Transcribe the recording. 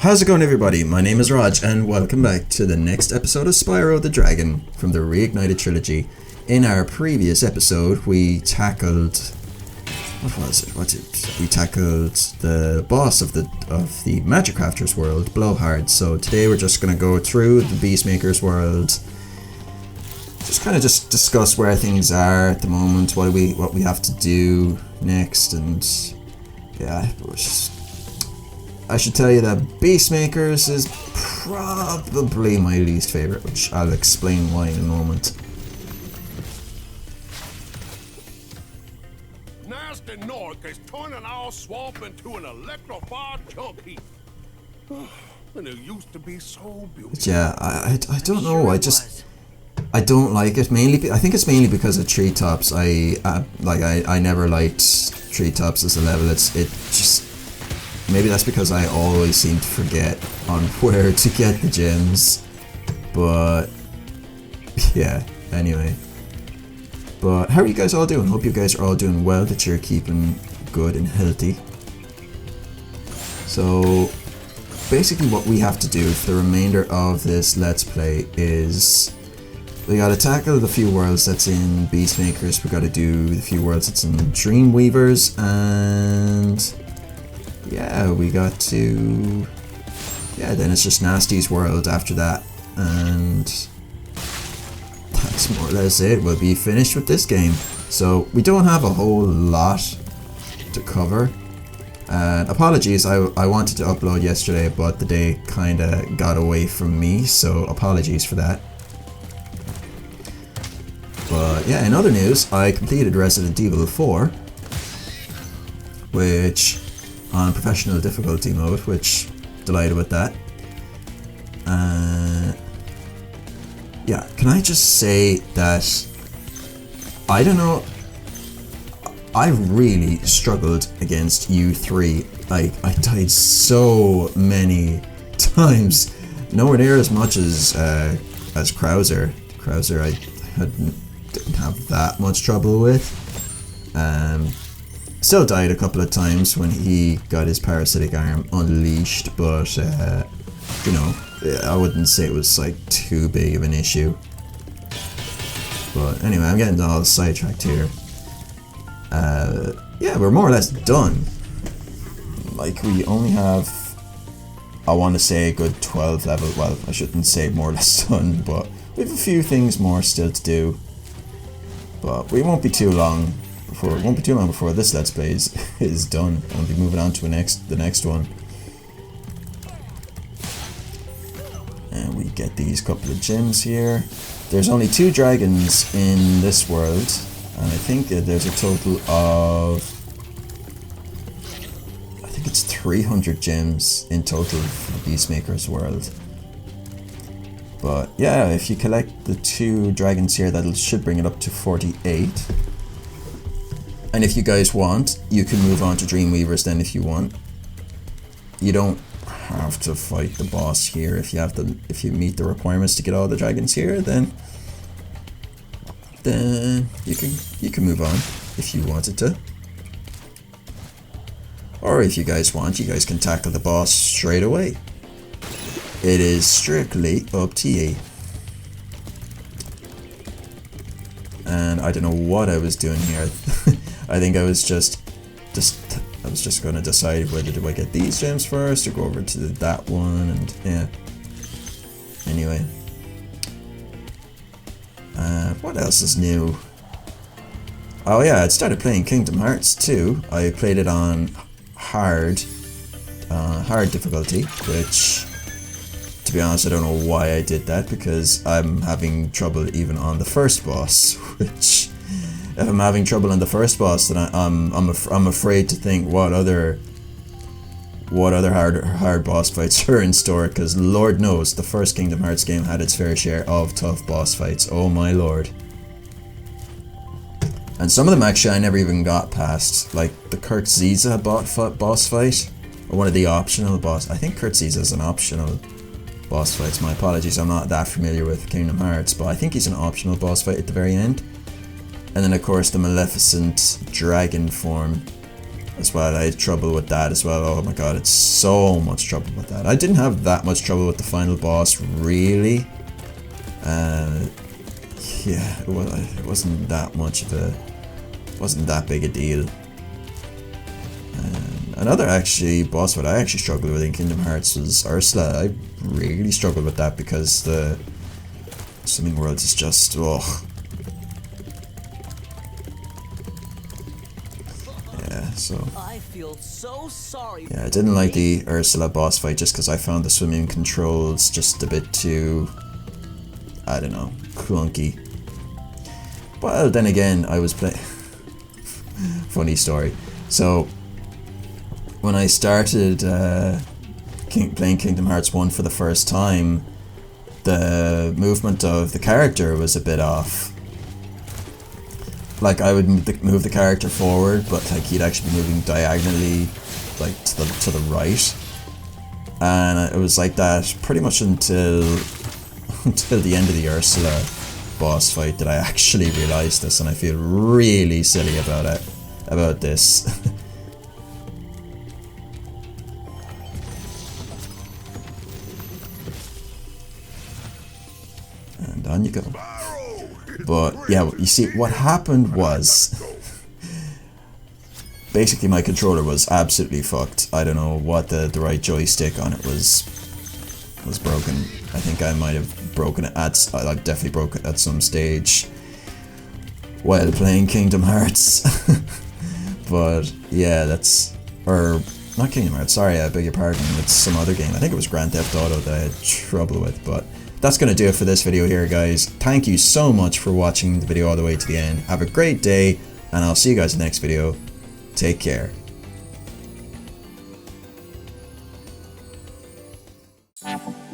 How's it going, everybody? My name is Rodge and welcome back to the next episode of Spyro the Dragon from the Reignited trilogy. In our previous episode we tackled... We tackled the boss of the Magic Crafters world, Blowhard. So today we're just going to go through the Beastmaker's world. Just discuss where things are at the moment, what we have to do next, and yeah, I should tell you that Beastmakers is probably my least favorite, which I'll explain why in a moment. Nasty Nork is turning our swamp into an electrified chunk heap. And it used to be so beautiful. But yeah, I don't know. I don't like it. I think it's mainly because of treetops. I never liked treetops as a level. It just, maybe that's because I always seem to forget on where to get the gems. But yeah, anyway. But how are you guys all doing? Hope you guys are all doing well, that you're keeping good and healthy. So basically what we have to do for the remainder of this Let's Play is we gotta tackle the few worlds that's in Beastmakers, we gotta do the few worlds that's in Dreamweavers, and yeah, we got to... yeah, then it's just Nasty's world after that, and that's more or less it. We'll be finished with this game. So we don't have a whole lot to cover. Apologies, I wanted to upload yesterday, but the day kinda got away from me, so apologies for that. But yeah, in other news, I completed Resident Evil 4, which on professional difficulty mode, which delighted with that. Yeah, can I just say that I don't know, I really struggled against U3. Like, I died so many times, nowhere near as much as Krauser. Krauser I didn't have that much trouble with. Still died a couple of times when he got his parasitic arm unleashed, but you know, I wouldn't say it was like too big of an issue. But anyway, I'm getting all sidetracked here. Yeah, we're more or less done. Like, we only have, I want to say, a good 12 level. Well, I shouldn't say more or less done, but we have a few things more still to do. But we won't be too long before this Let's Play is done. I'll be moving on to the next one. And we get these couple of gems here. There's only 2 dragons in this world, and I think there's a total of, I think it's 300 gems in total for the Beastmaker's world. But yeah, if you collect the 2 dragons here, that should bring it up to 48. And if you guys want, you can move on to Dreamweavers then if you want. You don't have to fight the boss here. If you meet the requirements to get all the dragons here, then you can move on if you wanted to. Or if you guys want, you guys can tackle the boss straight away. It is strictly up to you. And I don't know what I was doing here. I think I was just going to decide whether do I get these gems first or go over to that one, and yeah. Anyway. What else is new? Oh yeah, I started playing Kingdom Hearts 2. I played it on hard difficulty, which, to be honest, I don't know why I did that, because I'm having trouble even on the first boss, which, if I'm having trouble on the first boss, then I'm afraid to think what other hard boss fights are in store, because Lord knows the first Kingdom Hearts game had its fair share of tough boss fights. Oh my lord. And some of them actually I never even got past, like the Kurt Ziza boss fight, or one of the optional boss. I think Kurt Ziza is an optional boss fight. My apologies, I'm not that familiar with Kingdom Hearts, but I think he's an optional boss fight at the very end. And then of course the Maleficent dragon form as well. I had trouble with that as well. Oh my god, it's so much trouble with that. I didn't have that much trouble with the final boss, really. Yeah, it wasn't that much of a, wasn't that big a deal. Another actually boss fight I actually struggled with in Kingdom Hearts was Ursula. I really struggled with that because the swimming worlds is just, oh. Yeah, so. I feel so sorry. Yeah, I didn't like the Ursula boss fight just because I found the swimming controls just a bit too, I don't know, clunky. Well, then again, I was playing. Funny story. So, when I started playing Kingdom Hearts 1 for the first time, the movement of the character was a bit off. Like, I would move the character forward, but like he'd actually be moving diagonally, like to the right. And it was like that pretty much until the end of the Ursula boss fight that I actually realized this, and I feel really silly about this. And on you go. But yeah, you see, what happened was basically my controller was absolutely fucked. I don't know what the right joystick on it was broken. I think I might have broken it at, I've definitely broke it at some stage while playing Kingdom Hearts. But yeah, that's, or not Kingdom Hearts, sorry, I beg your pardon, it's some other game. I think it was Grand Theft Auto that I had trouble with. But that's going to do it for this video here, guys. Thank you so much for watching the video all the way to the end. Have a great day, and I'll see you guys in the next video. Take care. Thank you.